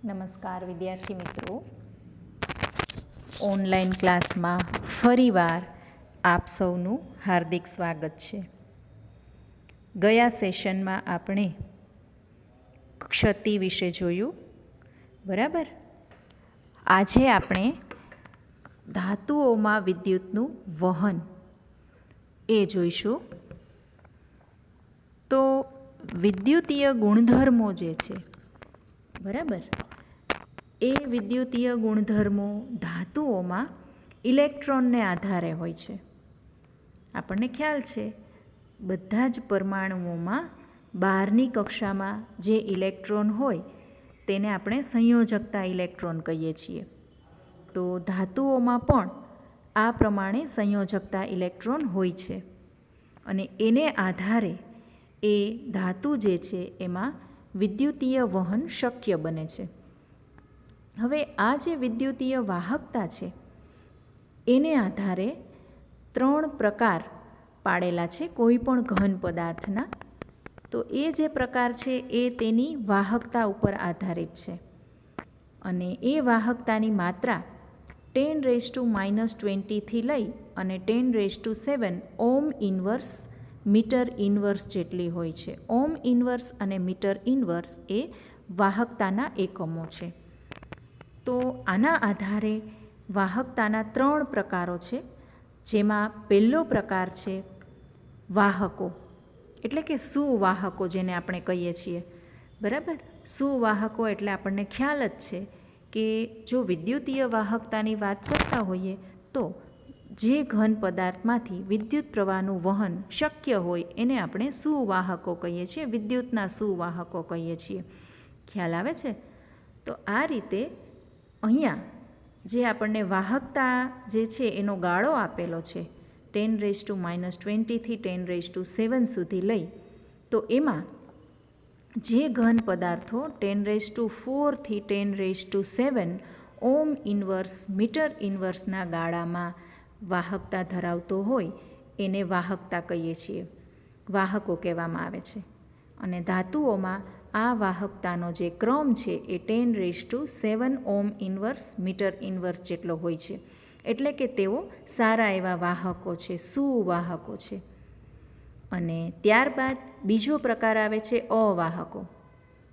નમસ્કાર વિદ્યાર્થી મિત્રો, ઓનલાઈન ક્લાસમાં ફરીવાર આપ સૌનું હાર્દિક સ્વાગત છે. ગયા સેશનમાં આપણે ક્ષતિ વિશે જોયું, બરાબર. આજે આપણે ધાતુઓમાં વિદ્યુતનું વહન એ જોઈશું. તો વિદ્યુતીય ગુણધર્મો જે છે, બરાબર, એ વિદ્યુતીય ગુણધર્મો ધાતુઓમાં ઇલેક્ટ્રોનને આધારે હોય છે. આપણને ખ્યાલ છે, બધા જ પરમાણુઓમાં બહારની કક્ષામાં જે ઇલેક્ટ્રોન હોય તેને આપણે સંયોજકતા ઇલેક્ટ્રોન કહીએ છીએ. તો ધાતુઓમાં પણ આ પ્રમાણે સંયોજકતા ઇલેક્ટ્રોન હોય છે અને એને આધારે એ ધાતુ જે છે એમાં વિદ્યુતીય વહન શક્ય બને છે. હવે આ જે વિદ્યુતીય વાહકતા છે એને આધારે 3 પ્રકાર પાડેલા છે કોઈ પણ ઘન પદાર્થના. તો એ જે પ્રકાર છે એ તેની વાહકતા ઉપર આધારિત છે અને એ વાહકતાની માત્રા 10⁻⁻20 થી લઈ અને 10⁻7 ઓમ ઇન્વર્સ મીટર ઇન્વર્સ જેટલી હોય છે. ઓમ ઇન્વર્સ અને મીટર ઇન્વર્સ એ વાહકતાના એકમો છે. તો આના આધારે વાહકતાના 3 પ્રકારો છે, જેમાં પહેલો પ્રકાર છે વાહકો, એટલે કે સુવાહકો જેને આપણે કહીએ છીએ, બરાબર. સુવાહકો એટલે આપણને ખ્યાલ જ છે કે જો વિદ્યુતીય વાહકતાની વાત કરતા હોઈએ તો જે ઘન પદાર્થમાંથી વિદ્યુત પ્રવાહનું વહન શક્ય હોય એને આપણે સુવાહકો કહીએ છીએ, વિદ્યુતના સુવાહકો કહીએ છીએ. ખ્યાલ આવે છે? તો આ રીતે અહીંયા જે આપણને વાહકતા જે છે એનો ગાળો આપેલો છે 10⁻⁻20 થી 10⁻7 સુધી લઈ, તો એમાં જે ઘન પદાર્થો 10⁻4 થી 10⁻7 ઓમ ઇન્વર્સ મીટર ઇન્વર્સના ગાળામાં વાહકતા ધરાવતો હોય એને વાહકતા કહીએ છીએ, વાહકો કહેવામાં આવે છે. અને ધાતુઓમાં આ વાહકતાનો જે ક્રમ છે એ 10⁻7 ઓમ ઇન્વર્સ મીટર ઇન્વર્સ જેટલો હોય છે. એટલે કે તેઓ સારા એવા વાહકો છે, સુવાહકો છે. અને ત્યારબાદ બીજો પ્રકાર આવે છે અવાહકો,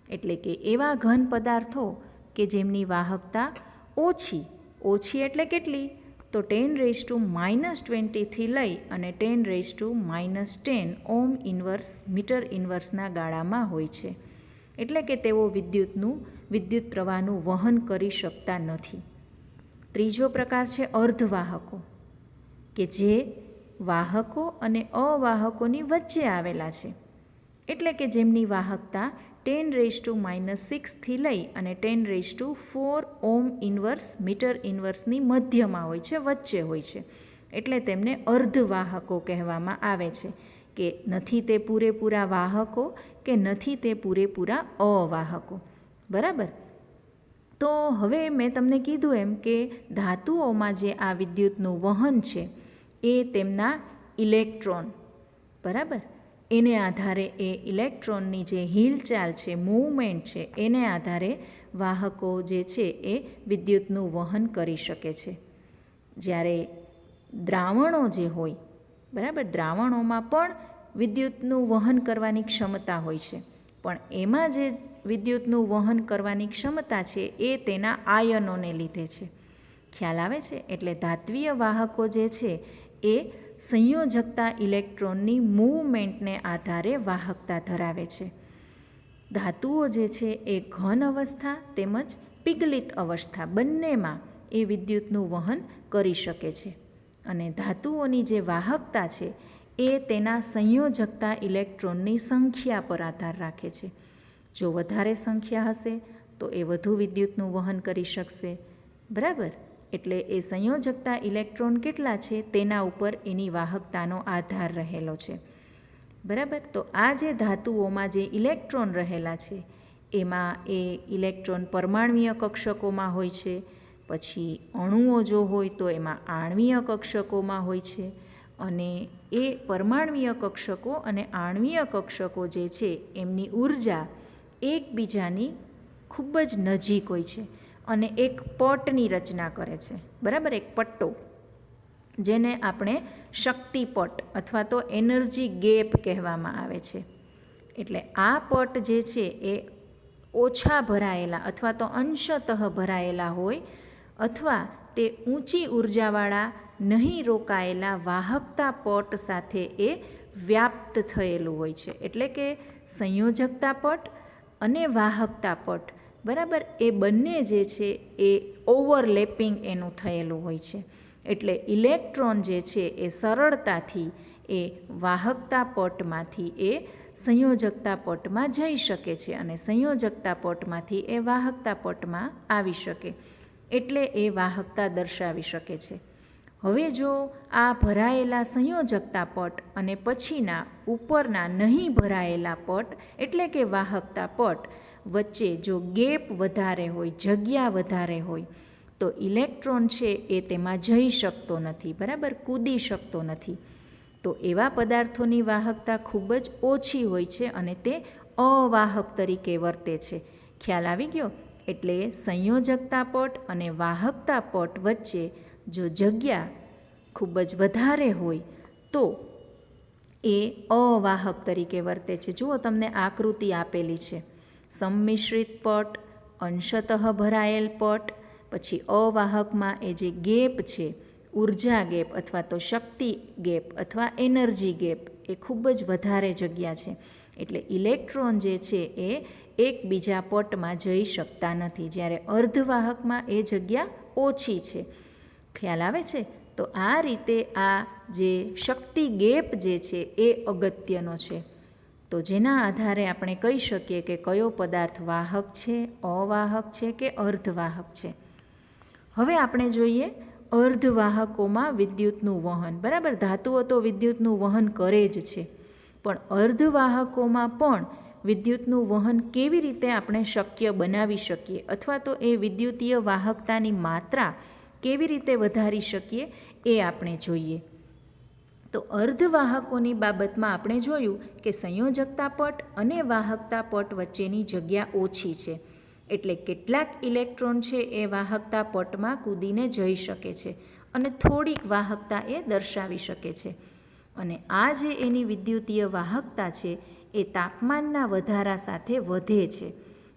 એટલે કે એવા ઘન પદાર્થો કે જેમની વાહકતા ઓછી એટલે કેટલી? તો 10⁻⁻20 થી લઈ અને 10⁻10 ઓમ ઇન્વર્સ મીટર ઇન્વર્સના ગાળામાં હોય છે. એટલે કે તેઓ વિદ્યુત પ્રવાહનું વહન કરી શકતા નથી. ત્રીજો પ્રકાર છે અર્ધવાહકો, કે જે વાહકો અને અવાહકોની વચ્ચે આવેલા છે. એટલે કે જેમની વાહકતા 10⁻6 થી લઈ અને 10⁻4 ઓમ ઇન્વર્સ મીટર ઇન્વર્સની મધ્યમાં હોય છે, વચ્ચે હોય છે. એટલે તેમને અર્ધવાહકો કહેવામાં આવે છે, કે નથી તે પૂરેપૂરા વાહકો કે નથી તે પૂરેપૂરા અવાહકો, બરાબર. તો હવે મેં તમને કીધું એમ કે ધાતુઓમાં જે આ વિદ્યુતનું વહન છે એ તેમના ઇલેક્ટ્રોન, બરાબર, એને આધારે એ ઇલેક્ટ્રોનની જે હિલચાલ છે, મૂવમેન્ટ છે, એને આધારે વાહકો જે છે એ વિદ્યુતનું વહન કરી શકે છે. જ્યારે દ્રાવણો જે હોય, બરાબર, દ્રાવણોમાં પણ વિદ્યુતનું વહન કરવાની ક્ષમતા હોય છે, પણ એમાં જે વિદ્યુતનું વહન કરવાની ક્ષમતા છે એ તેના આયનોને લીધે છે. ખ્યાલ આવે છે? એટલે ધાત્વીય વાહકો જે છે એ સંયોજકતા ઇલેક્ટ્રોનની મૂવમેન્ટને આધારે વાહકતા ધરાવે છે. ધાતુઓ જે છે એ ઘન અવસ્થા તેમજ પિગલિત અવસ્થા બંનેમાં એ વિદ્યુતનું વહન કરી શકે છે. અને ધાતુઓની જે વાહકતા છે એ તેના સંયોજકતા ઇલેક્ટ્રોનની સંખ્યા પર આધાર રાખે છે. જો વધારે સંખ્યા હશે તો એ વધુ વિદ્યુતનું વહન કરી શકશે, બરાબર. એટલે એ સંયોજકતા ઇલેક્ટ્રોન કેટલા છે તેના ઉપર એની વાહકતાનો આધાર રહેલો છે, બરાબર. તો આ જે ધાતુઓમાં જે ઇલેક્ટ્રોન રહેલા છે એમાં એ ઇલેક્ટ્રોન પરમાણ્વીય કક્ષકોમાં હોય છે, પછી અણુઓ જો હોય તો એમાં આણ્વીય કક્ષકોમાં હોય છે. અને એ પરમાણ્વીય કક્ષકો અને આણ્વીય કક્ષકો જે છે એમની ઉર્જા એકબીજાની ખૂબ જ નજીક હોય છે અને એક પટની રચના કરે છે, બરાબર, એક પટ્ટો, જેને આપણે શક્તિપટ અથવા તો એનર્જી ગેપ કહેવામાં આવે છે. એટલે આ પટ જે છે એ ઓછા ભરાયેલા અથવા તો અંશતઃ ભરાયેલા હોય અથવા તે ઊંચી ઉર્જાવાળા નહીં રોકાયેલા વાહકતા પટ સાથે એ વ્યાપ્ત થયેલું હોય છે. એટલે કે સંયોજકતા પટ અને વાહકતા પટ, બરાબર, એ બંને જે છે એ ઓવરલેપિંગ એનું થયેલું હોય છે. એટલે ઇલેક્ટ્રોન જે છે એ સરળતાથી એ વાહકતા પટમાંથી એ સંયોજકતા પટમાં જઈ શકે છે અને સંયોજકતા પટમાંથી એ વાહકતા પટમાં આવી શકે, એટલે એ વાહકતા દર્શાવી શકે છે. હવે જો આ ભરાયેલા સંયોજકતા પટ અને પછીના ઉપરના નહીં ભરાયેલા પટ એટલે કે વાહકતા પટ વચ્ચે જો ગેપ વધારે હોય, જગ્યા વધારે હોય, તો ઇલેક્ટ્રોન છે એ તેમાં જઈ શકતો નથી, બરાબર, કૂદી શકતો નથી. તો એવા પદાર્થોની વાહકતા ખૂબ જ ઓછી હોય છે અને તે અવાહક તરીકે વર્તે છે. ખ્યાલ આવી ગયો? એટલે સંયોજકતા પટ અને વાહકતા પટ વચ્ચે જો જગ્યા ખૂબ જ વધારે હોય તો એ અવાહક તરીકે વર્તે છે. જુઓ, તમને આકૃતિ આપેલી છે. સંમિશ્રિત પટ, અંશતઃ ભરાયેલ પટ, પછી અવાહકમાં એ જે ગેપ છે, ઉર્જા ગેપ અથવા તો શક્તિ ગેપ અથવા એનર્જી ગેપ, એ ખૂબ જ વધારે જગ્યા છે. એટલે ઇલેક્ટ્રોન જે છે એ એકબીજા પટમાં જઈ શકતા નથી, જ્યારે અર્ધવાહકમાં એ જગ્યા ઓછી છે. ખ્યાલ આવે છે? તો આ રીતે આ જે શક્તિ ગેપ જે છે એ અગત્યનો છે. તો જેના આધારે આપણે કહી શકીએ કે કયો પદાર્થ વાહક છે, અવાહક છે કે અર્ધવાહક છે. હવે આપણે જોઈએ અર્ધવાહકોમાં વિદ્યુતનું વહન, બરાબર, ધાતુઓ તો વિદ્યુતનું વહન કરે જ છે, પણ અર્ધવાહકોમાં પણ વિદ્યુતનું વહન કેવી રીતે આપણે શક્ય બનાવી શકીએ અથવા તો એ વિદ્યુતીય વાહકતાની માત્રા કેવી રીતે વધારી શકીએ એ આપણે જોઈએ. તો અર્ધવાહકોની બાબતમાં આપણે જોયું કે સંયોજકતા પટ અને વાહકતા પટ વચ્ચેની જગ્યા ઓછી છે, એટલે કેટલાક ઇલેક્ટ્રોન છે એ વાહકતા પટમાં કૂદીને જઈ શકે છે અને થોડીક વાહકતા એ દર્શાવી શકે છે. અને આ જે એની વિદ્યુતીય વાહકતા છે એ તાપમાનના વધારા સાથે વધે છે,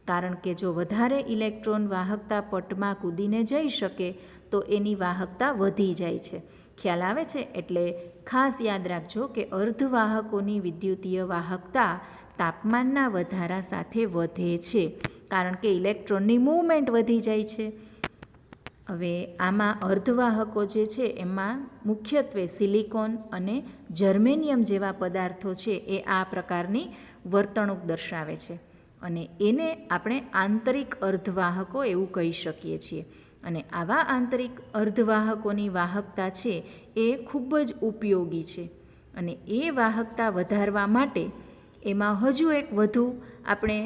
કારણ કે જો વધારે ઇલેક્ટ્રોન વાહકતા પટમાં કૂદીને જઈ શકે તો એની વાહકતા વધી જાય છે. ખ્યાલ આવે છે? એટલે ખાસ યાદ રાખજો કે અર્ધવાહકોની વિદ્યુતીય વાહકતા તાપમાનના વધારા સાથે વધે છે, કારણ કે ઇલેક્ટ્રોનની મૂવમેન્ટ વધી જાય છે. હવે આમાં અર્ધવાહકો જે છે એમાં મુખ્યત્વે સિલિકોન અને જર્મેનિયમ જેવા પદાર્થો છે એ આ પ્રકારની વર્તણૂક દર્શાવે છે અને એને આપણે આંતરિક અર્ધવાહકો એવું કહી શકીએ છીએ. અને આવા આંતરિક અર્ધવાહકોની વાહકતા છે એ ખૂબ જ ઉપયોગી છે અને એ વાહકતા વધારવા માટે એમાં હજુ એક વધુ આપણે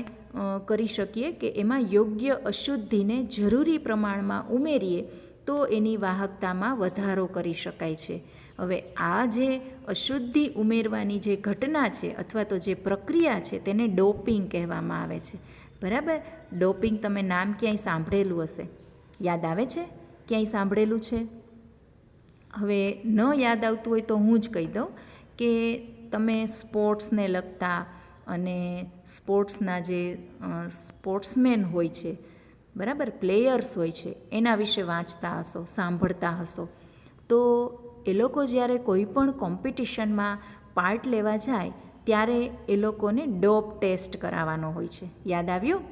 કરી શકીએ કે એમાં યોગ્ય અશુદ્ધિને જરૂરી પ્રમાણમાં ઉમેરીએ તો એની વાહકતામાં વધારો કરી શકાય છે. હવે આ જે અશુદ્ધિ ઉમેરવાની જે ઘટના છે અથવા તો જે પ્રક્રિયા છે તેને ડોપિંગ કહેવામાં આવે છે, બરાબર. ડોપિંગ તમે નામ ક્યાંય સાંભળેલું હશે, યાદ આવે છે? ક્યાંય સાંભળેલું છે? હવે ન યાદ આવતું હોય તો હું જ કહી દઉં કે તમે સ્પોર્ટ્સને લગતા અને સ્પોર્ટ્સના જે સ્પોર્ટ્સમેન હોય છે, બરાબર, પ્લેયર્સ હોય છે, એના વિશે વાંચતા હશો, સાંભળતા હશો. તો એ લોકો જ્યારે કોઈ પણ કોમ્પિટિશનમાં પાર્ટ લેવા જાય ત્યારે એ લોકોને ડોપ ટેસ્ટ કરાવવાનો હોય છે. યાદ આવ્યું?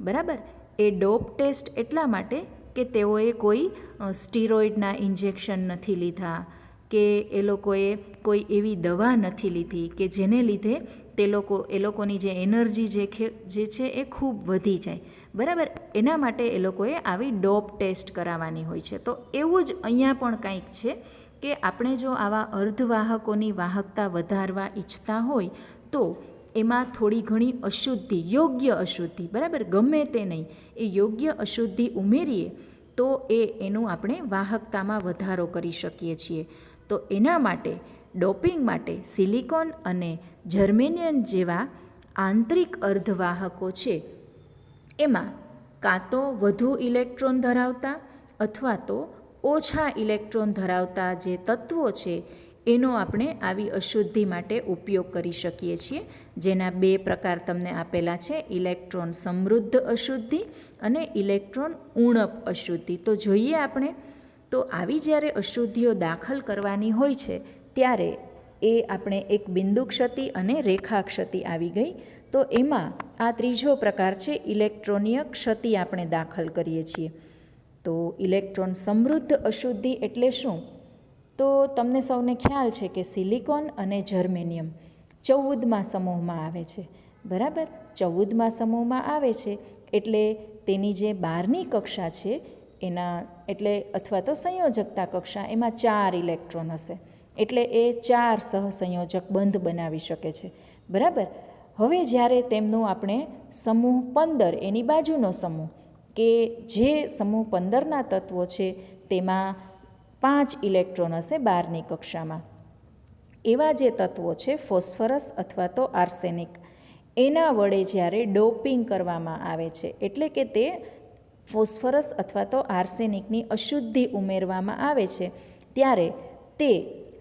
બરાબર. એ ડોપ ટેસ્ટ એટલા માટે કે તેઓએ કોઈ સ્ટીરોઇડના ઇન્જેક્શન નથી લીધા કે એ લોકોએ કોઈ એવી દવા નથી લીધી કે જેને લીધે એ લોકોની જે એનર્જી જે છે એ ખૂબ વધી જાય, બરાબર. એના માટે એ લોકોએ આવી ડોપ ટેસ્ટ કરાવવાની હોય છે. તો એવું જ અહીંયા પણ કંઈક છે કે આપણે જો આવા અર્ધવાહકોની વાહકતા વધારવા ઈચ્છતા હોય તો એમાં થોડી ઘણી અશુદ્ધિ, યોગ્ય અશુદ્ધિ, બરાબર, ગમે તે નહીં, એ યોગ્ય અશુદ્ધિ ઉમેરીએ તો એનું આપણે વાહકતામાં વધારો કરી શકીએ છીએ. તો એના માટે ડોપિંગ માટે સિલિકોન અને જર્મેનિયમ જેવા આંતરિક અર્ધવાહકો છે એમાં કાં તો વધુ ઇલેક્ટ્રોન ધરાવતા અથવા તો ઓછા ઇલેક્ટ્રોન ધરાવતા જે તત્વો છે એનો આપણે આવી અશુદ્ધિ માટે ઉપયોગ કરી શકીએ છીએ, જેના 2 પ્રકાર તમને આપેલા છે, ઇલેક્ટ્રોન સમૃદ્ધ અશુદ્ધિ અને ઇલેક્ટ્રોન ઉણપ અશુદ્ધિ. તો જોઈએ આપણે, તો આવી જ્યારે અશુદ્ધિઓ દાખલ કરવાની હોય છે ત્યારે એ આપણે એક બિંદુ ક્ષતિ અને રેખા ક્ષતિ આવી ગઈ. તો એમાં આ ત્રીજો પ્રકાર છે, ઇલેક્ટ્રોનીય ક્ષતિ આપણે દાખલ કરીએ છીએ. તો ઇલેક્ટ્રોન સમૃદ્ધ અશુદ્ધિ એટલે શું? તો તમને સૌને ખ્યાલ છે કે સિલિકોન અને જર્મેનિયમ 14મા સમૂહમાં આવે છે, બરાબર. 14મા સમૂહમાં આવે છે એટલે તેની જે 12ની કક્ષા છે એના એટલે અથવા તો સંયોજકતા કક્ષા, એમાં 4 ઇલેક્ટ્રોન હશે, એટલે એ 4 સહસંયોજક બંધ બનાવી શકે છે, બરાબર. હવે જ્યારે તેમનું આપણે સમૂહ 15 એની બાજુનો સમૂહ કે જે સમૂહ 15ના તત્વો છે તેમાં 5 ઇલેક્ટ્રોન હશે 12ની કક્ષામાં, એવા જે તત્વો છે ફોસ્ફરસ અથવા તો આર્સેનિક, એના વડે જ્યારે ડોપિંગ કરવામાં આવે છે, એટલે કે તે ફોસ્ફરસ અથવા તો આર્સેનિકની અશુદ્ધિ ઉમેરવામાં આવે છે ત્યારે તે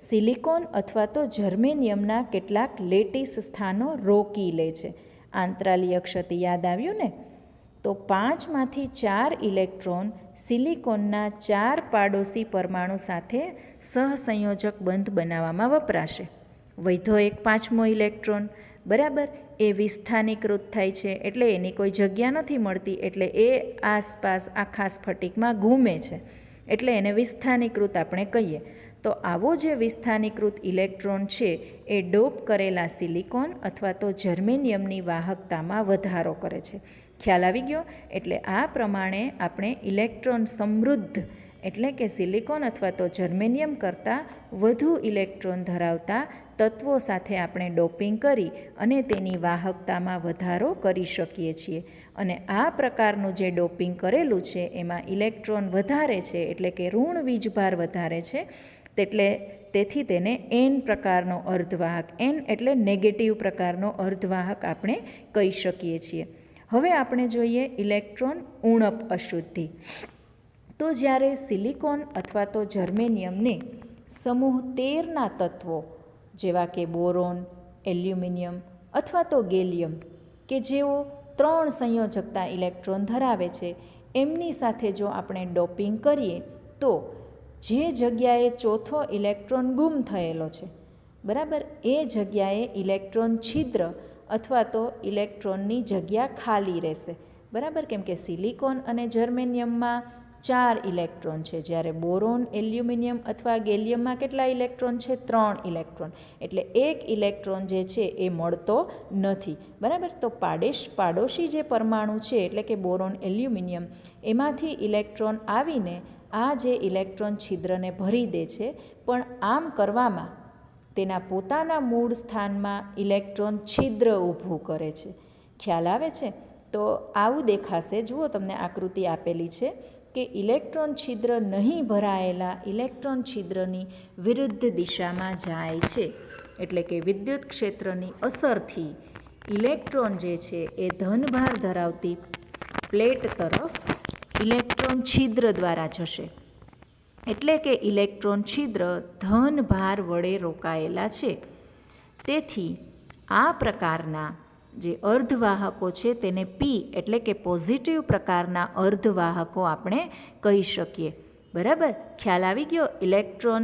સિલિકોન અથવા તો જર્મેનિયમના કેટલાક લેટિસ સ્થાનો રોકી લે છે. આંતરાલીય ક્ષતિ યાદ આવ્યું ને? તો 5માંથી 4 ઇલેક્ટ્રોન સિલિકોનના 4 પાડોશી પરમાણુ સાથે સહસંયોજક બંધ બનાવવામાં વપરાશે. વધ્યો એક 5મો ઇલેક્ટ્રોન, બરાબર, એ વિસ્થાનીકૃત થાય છે, એટલે એની કોઈ જગ્યા નથી મળતી, એટલે એ આસપાસ આખા સ્ફટિકમાં ઘૂમે છે, એટલે એને વિસ્થાનીકૃત આપણે કહીએ. તો આવો જે વિસ્થાનીકૃત ઇલેક્ટ્રોન છે એ ડોપ કરેલા સિલિકોન અથવા તો જર્મેનિયમની વાહકતામાં વધારો કરે છે. ખ્યાલ આવી ગયો? એટલે આ પ્રમાણે આપણે ઇલેક્ટ્રોન સમૃદ્ધ એટલે કે સિલિકોન અથવા તો જર્મેનિયમ કરતાં વધુ ઇલેક્ટ્રોન ધરાવતા તત્વો સાથે આપણે ડોપિંગ કરી અને તેની વાહકતામાં વધારો કરી શકીએ છીએ. અને આ પ્રકારનું જે ડોપિંગ કરેલું છે એમાં ઇલેક્ટ્રોન વધારે છે, એટલે કે ઋણ વીજભાર વધારે છે, તેથી તેને N પ્રકારનો અર્ધવાહક, N એટલે નેગેટિવ પ્રકારનો અર્ધવાહક આપણે કહી શકીએ છીએ. હવે આપણે જોઈએ ઇલેક્ટ્રોન ઉણપ અશુદ્ધિ. તો જ્યારે સિલિકોન અથવા તો જર્મેનિયમને સમૂહ 13ના તત્વો જેવા કે બોરોન, એલ્યુમિનિયમ અથવા તો ગેલિયમ કે જેઓ 3 સંયોજકતા ઇલેક્ટ્રોન ધરાવે છે, એમની સાથે જો આપણે ડોપિંગ કરીએ તો જે જગ્યાએ ચોથો ઇલેક્ટ્રોન ગુમ થયેલો છે, બરાબર, એ જગ્યાએ ઇલેક્ટ્રોન છિદ્ર અથવા તો ઇલેક્ટ્રોનની જગ્યા ખાલી રહેશે, બરાબર. કેમ કે સિલિકોન અને જર્મેનિયમમાં 4 ઇલેક્ટ્રોન છે, જ્યારે બોરોન, એલ્યુમિનિયમ અથવા ગેલિયમમાં કેટલા ઇલેક્ટ્રોન છે? 3 ઇલેક્ટ્રોન, એટલે 1 ઇલેક્ટ્રોન જે છે એ મળતો નથી, બરાબર. તો પાડોશી જે પરમાણુ છે એટલે કે બોરોન, એલ્યુમિનિયમ, એમાંથી ઇલેક્ટ્રોન આવીને આ જે ઇલેક્ટ્રોન છિદ્રને ભરી દે છે, પણ આમ કરવામાં તેના પોતાના મૂળ સ્થાનમાં ઇલેક્ટ્રોન છિદ્ર ઊભું કરે છે. ખ્યાલ આવે છે? તો આવું દેખાશે. જુઓ, તમને આકૃતિ આપેલી છે કે ઇલેક્ટ્રોન છિદ્ર નહીં ભરાયેલા ઇલેક્ટ્રોન છિદ્રની વિરુદ્ધ દિશામાં જાય છે, એટલે કે વિદ્યુત ક્ષેત્રની અસરથી ઇલેક્ટ્રોન જે છે એ ધનભાર ધરાવતી પ્લેટ તરફ ઇલેક્ટ્રોન છિદ્ર દ્વારા જશે, એટલે કે ઇલેક્ટ્રોન છિદ્ર ધન ભાર વડે રોકાયેલા છે. તેથી આ પ્રકારના જે અર્ધવાહકો છે તેને P એટલે કે પોઝિટિવ પ્રકારના અર્ધવાહકો આપણે કહી શકીએ, બરાબર. ખ્યાલ આવી ગયો? ઇલેક્ટ્રોન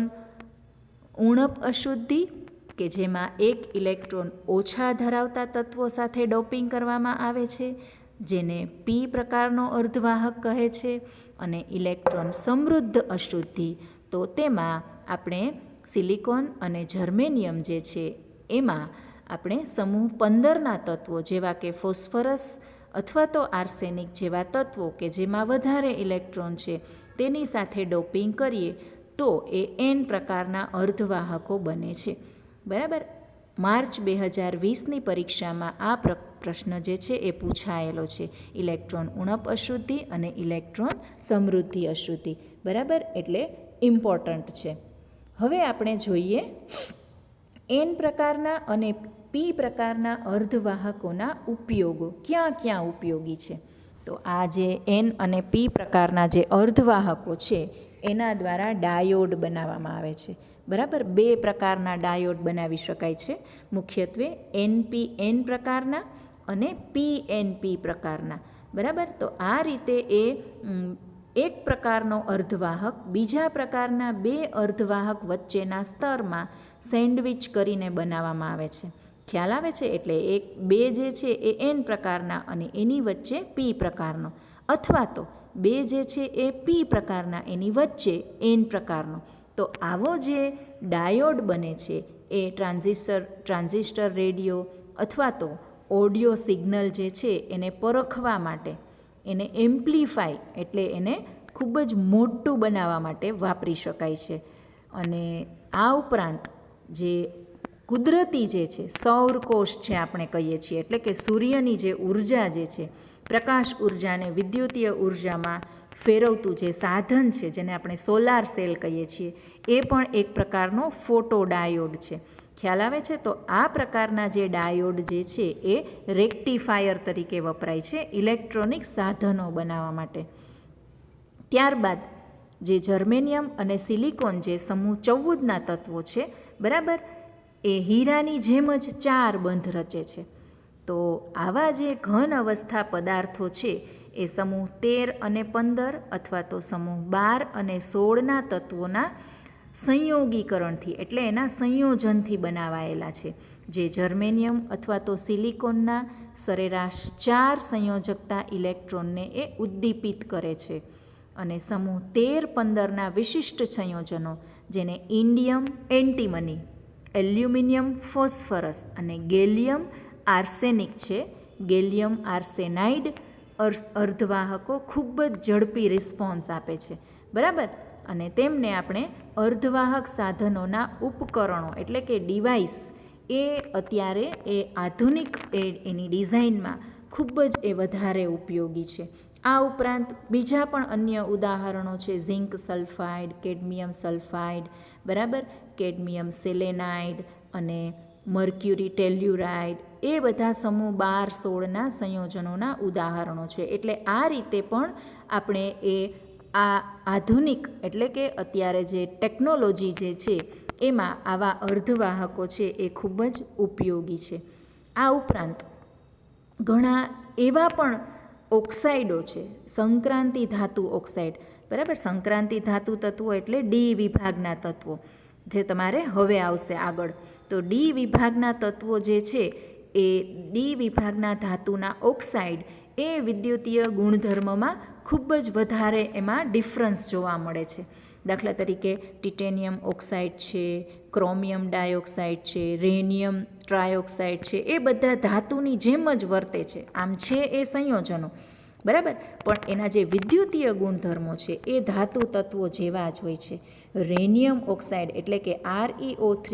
ઉણપ અશુદ્ધિ કે જેમાં 1 ઇલેક્ટ્રોન ઓછા ધરાવતા તત્વો સાથે ડોપિંગ કરવામાં આવે છે, જેને P પ્રકારનો અર્ધવાહક કહે છે. અને ઇલેક્ટ્રોન સમૃદ્ધ અશુદ્ધિ, તો તેમાં આપણે સિલિકોન અને જર્મેનિયમ જે છે એમાં આપણે સમૂહ 15ના તત્વો જેવા કે ફોસ્ફરસ અથવા તો આર્સેનિક જેવા તત્વો કે જેમાં વધારે ઇલેક્ટ્રોન છે તેની સાથે ડોપિંગ કરીએ તો એ N પ્રકારના અર્ધવાહકો બને છે, બરાબર. માર્ચ 2020ની પરીક્ષામાં આ પ્રશ્ન જે છે એ પૂછાયેલો છે, ઇલેક્ટ્રોન ઉણપ અશુદ્ધિ અને ઇલેક્ટ્રોન સમૃદ્ધિ અશુદ્ધિ, બરાબર. એટલે ઇમ્પોર્ટન્ટ છે. હવે આપણે જોઈએ N પ્રકારના અને P પ્રકારના અર્ધવાહકોના ઉપયોગો ક્યાં ક્યાં ઉપયોગી છે. તો આ જે N અને P પ્રકારના જે અર્ધવાહકો છે એના દ્વારા ડાયોડ બનાવવામાં આવે છે. બરાબર, 2 પ્રકારના ડાયોડ બનાવી શકાય છે, મુખ્યત્વે NPN પ્રકારના અને PNP પ્રકારના. બરાબર, તો આ રીતે એક પ્રકારનો અર્ધવાહક બીજા પ્રકારના 2 અર્ધવાહક વચ્ચેના સ્તરમાં સેન્ડવિચ કરીને બનાવવામાં આવે છે. ખ્યાલ આવે છે? એટલે 2 જે છે એ N પ્રકારના અને એની વચ્ચે P પ્રકારનો, અથવા તો 2 જે છે એ P પ્રકારના એની વચ્ચે N પ્રકારનો. તો આવો જે ડાયોડ બને છે એ ટ્રાન્ઝિસ્ટર રેડિયો અથવા તો ઓડિયો સિગ્નલ જે છે એને પરખવા માટે, એને એમ્પ્લિફાય એટલે એને ખૂબ જ મોટું બનાવવા માટે વાપરી શકાય છે. અને આ ઉપરાંત જે કુદરતી જે છે સૌરકોષ છે આપણે કહીએ છીએ, એટલે કે સૂર્યની જે ઉર્જા જે છે, પ્રકાશ ઉર્જાને વિદ્યુતીય ઉર્જામાં ફેરવતું જે સાધન છે જેને આપણે સોલાર સેલ કહીએ છીએ, એ પણ એક પ્રકારનો ફોટો ડાયોડ છે. ખ્યાલ આવે છે? તો આ પ્રકારના જે ડાયોડ જે છે એ રેક્ટિફાયર તરીકે વપરાય છે ઇલેક્ટ્રોનિક સાધનો બનાવવા માટે. ત્યારબાદ જે જર્મેનિયમ અને સિલિકોન જે સમૂહ 14ના તત્વો છે, બરાબર, એ હીરાની જેમ જ 4 બંધ રચે છે. તો આવા જે ઘન અવસ્થા પદાર્થો છે એ સમૂહ 13 અને 15 અથવા તો સમૂહ 12 અને 16ના તત્વોના સંયોગીકરણથી એટલે એના સંયોજનથી બનાવાયેલા છે. જે જર્મેનિયમ અથવા તો સિલિકોનના સરેરાશ 4 સંયોજકતા ઇલેક્ટ્રોનને એ ઉદ્દીપિત કરે છે. અને સમૂહ 13-15ના વિશિષ્ટ સંયોજનો જેને ઇન્ડિયમ એન્ટીમની, એલ્યુમિનિયમ ફોસ્ફરસ અને ગેલિયમ આર્સેનિક છે. ગેલિયમ આર્સેનાઇડ અર્ધવાહકો ખૂબ જ ઝડપી રિસ્પોન્સ આપે છે. બરાબર, અને તેમને આપણે અર્ધવાહક સાધનોના ઉપકરણો એટલે કે ડિવાઇસ એ અત્યારે એ આધુનિક એની ડિઝાઇનમાં ખૂબ જ એ વધારે ઉપયોગી છે. આ ઉપરાંત બીજા પણ અન્ય ઉદાહરણો છે, ઝિંક સલ્ફાઇડ, કેડમિયમ સલ્ફાઇડ, બરાબર, કેડમિયમ સેલેનાઇડ અને મર્ક્યુરી ટેલ્યુરાઇડ, એ બધા સમૂહ 12-16ના સંયોજનોના ઉદાહરણો છે. એટલે આ રીતે પણ આપણે આ આધુનિક એટલે કે અત્યારે જે ટેકનોલોજી જે છે એમાં આવા અર્ધવાહકો છે એ ખૂબ જ ઉપયોગી છે. આ ઉપરાંત ઘણા એવા પણ ઓક્સાઇડો છે, સંક્રાંતિ ધાતુ ઓક્સાઇડ, બરાબર, સંક્રાંતિ ધાતુ તત્વો એટલે ડી વિભાગના તત્વો, જે તમારે હવે આવશે આગળ. તો ડી વિભાગના તત્વો જે છે એ ડી વિભાગના ધાતુના ઓક્સાઇડ એ વિદ્યુતીય ગુણધર્મમાં ખૂબ જ વધારે એમાં ડિફરન્સ જોવા મળે છે. દાખલા તરીકે ટિટેનિયમ ઓક્સાઇડ છે, ક્રોમિયમ ડાયોક્સાઇડ છે, રેનિયમ ટ્રાયોક્સાઇડ છે, એ બધા ધાતુની જેમ જ વર્તે છે. આમ છે એ સંયોજનો, બરાબર, પણ એના જે વિદ્યુતીય ગુણધર્મો છે એ ધાતુ તત્વો જેવા જ હોય છે. રેનિયમ ઓક્સાઇડ એટલે કે ReO3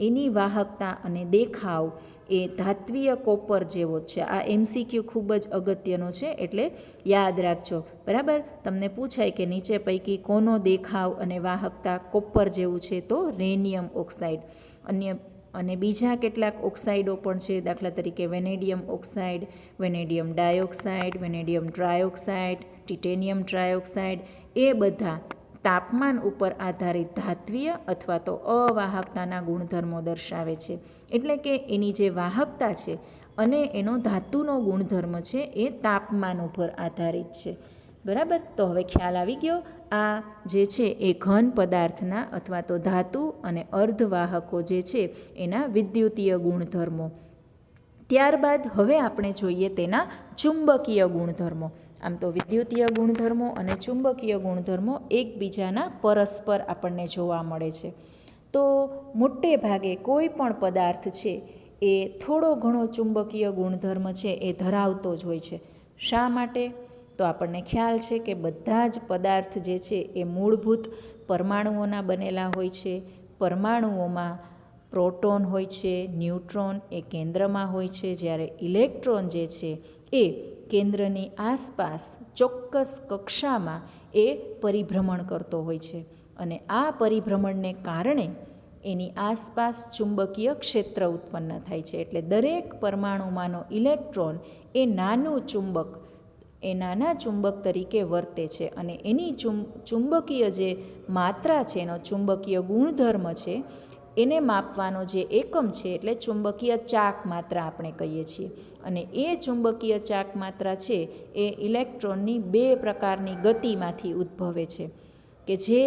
એની વાહકતા અને દેખાવ એ ધાત્વીય કોપર જેવો જ છે. આ MCQ ખૂબ જ અગત્યનો છે, એટલે યાદ રાખજો. બરાબર, તમને પૂછાય કે નીચે પૈકી કોનો દેખાવ અને વાહકતા કોપર જેવું છે, તો રેનિયમ ઓક્સાઇડ. અને બીજા કેટલાક ઓક્સાઇડો પણ છે, દાખલા તરીકે vanadium oxide, vanadium dioxide, vanadium trioxide, titanium trioxide, એ બધા તાપમાન ઉપર આધારિત ધાત્વીય અથવા તો અવાહકતાના ગુણધર્મો દર્શાવે છે. એટલે કે એની જે વાહકતા છે અને એનો ધાતુનો ગુણધર્મ છે એ તાપમાન ઉપર આધારિત છે. બરાબર, તો હવે ખ્યાલ આવી ગયો આ જે છે એ ઘન પદાર્થના અથવા તો ધાતુ અને અર્ધવાહકો જે છે એના વિદ્યુતીય ગુણધર્મો. ત્યારબાદ હવે આપણે જોઈએ તેના ચુંબકીય ગુણધર્મો. આમ તો વિદ્યુતીય ગુણધર્મો અને ચુંબકીય ગુણધર્મો એકબીજાના પરસ્પર આપણને જોવા મળે છે. તો મોટે ભાગે કોઈ પણ પદાર્થ છે એ થોડો ઘણો ચુંબકીય ગુણધર્મ છે એ ધરાવતો જ હોય છે. શા માટે? તો આપણને ખ્યાલ છે કે બધા જ પદાર્થ જે છે એ મૂળભૂત પરમાણુઓના બનેલા હોય છે. પરમાણુઓમાં પ્રોટોન હોય છે, ન્યુટ્રોન એ કેન્દ્રમાં હોય છે, જ્યારે ઇલેક્ટ્રોન જે છે એ કેન્દ્રની આસપાસ ચોક્કસ કક્ષામાં એ પરિભ્રમણ કરતો હોય છે. અને આ પરિભ્રમણને કારણે એની આસપાસ ચુંબકીય ક્ષેત્ર ઉત્પન્ન થાય છે. એટલે દરેક પરમાણુમાંનો ઇલેક્ટ્રોન એ નાનું ચુંબક એ નાના ચુંબક તરીકે વર્તે છે અને એની ચુંબકીય જે માત્રા છે, એનો ચુંબકીય ગુણધર્મ છે, એને માપવાનો જે એકમ છે એટલે ચુંબકીય ચાક માત્રા આપણે કહીએ છીએ. અને એ ચુંબકીય ચાક માત્રા છે એ ઇલેક્ટ્રોનની 2 પ્રકારની ગતિમાંથી ઉદ્ભવે છે, કે જે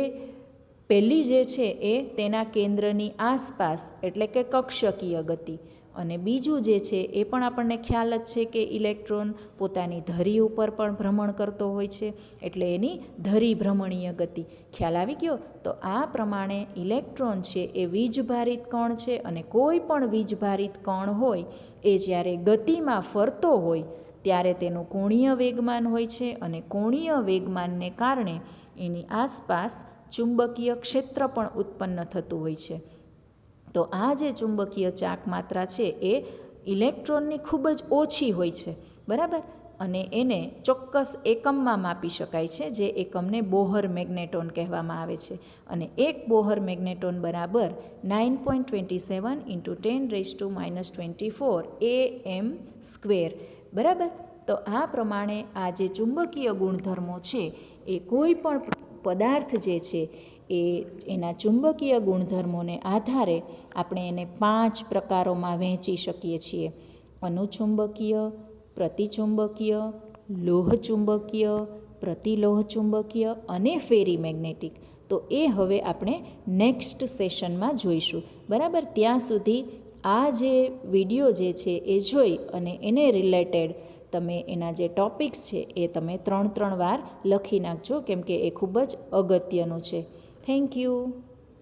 પહેલી જે છે એ તેના કેન્દ્રની આસપાસ એટલે કે કક્ષકીય ગતિ, અને બીજું જે છે એ પણ આપણને ખ્યાલ જ છે કે ઇલેક્ટ્રોન પોતાની ધરી ઉપર પણ ભ્રમણ કરતો હોય છે, એટલે એની ધરી ભ્રમણીય ગતિ. ખ્યાલ આવી ગયો? તો આ પ્રમાણે ઇલેક્ટ્રોન છે એ વીજભારિત કણ છે, અને કોઈ પણ વીજભારિત કણ હોય એ જ્યારે ગતિમાં ફરતો હોય ત્યારે તેનું કોણીય વેગમાન હોય છે, અને કોણીય વેગમાનને કારણે એની આસપાસ ચુંબકીય ક્ષેત્ર પણ ઉત્પન્ન થતું હોય છે. તો આ જે ચુંબકીય ચાક માત્રા છે એ ઇલેક્ટ્રોનની ખૂબ જ ઓછી હોય છે, બરાબર, અને એને ચોક્કસ એકમમાં માપી શકાય છે, જે એકમને બોહર મેગ્નેટોન કહેવામાં આવે છે. અને એક બોહર મેગ્નેટોન બરાબર 9.27 × 10⁻24 AM², બરાબર. તો આ પ્રમાણે આ જે ચુંબકીય ગુણધર્મો છે એ કોઈ પણ પદાર્થ જે છે એ એના ચુંબકીય ગુણધર્મોને આધારે આપણે એને 5 પ્રકારોમાં વહેંચી શકીએ છીએ: અનુચુંબકીય, પ્રતિચુંબકીય, લોહચુંબકીય, પ્રતિલોહચુંબકીય અને ફેરીમેગ્નેટિક. તો એ હવે આપણે નેક્સ્ટ સેશનમાં જોઈશું, બરાબર. ત્યાં સુધી આ જે વિડીયો જે છે એ જોઈ અને એને રિલેટેડ તમે એના જે ટૉપિક્સ છે એ તમે 3 વાર લખી નાખજો, કેમ કે એ ખૂબ જ અગત્યનું છે. Thank you.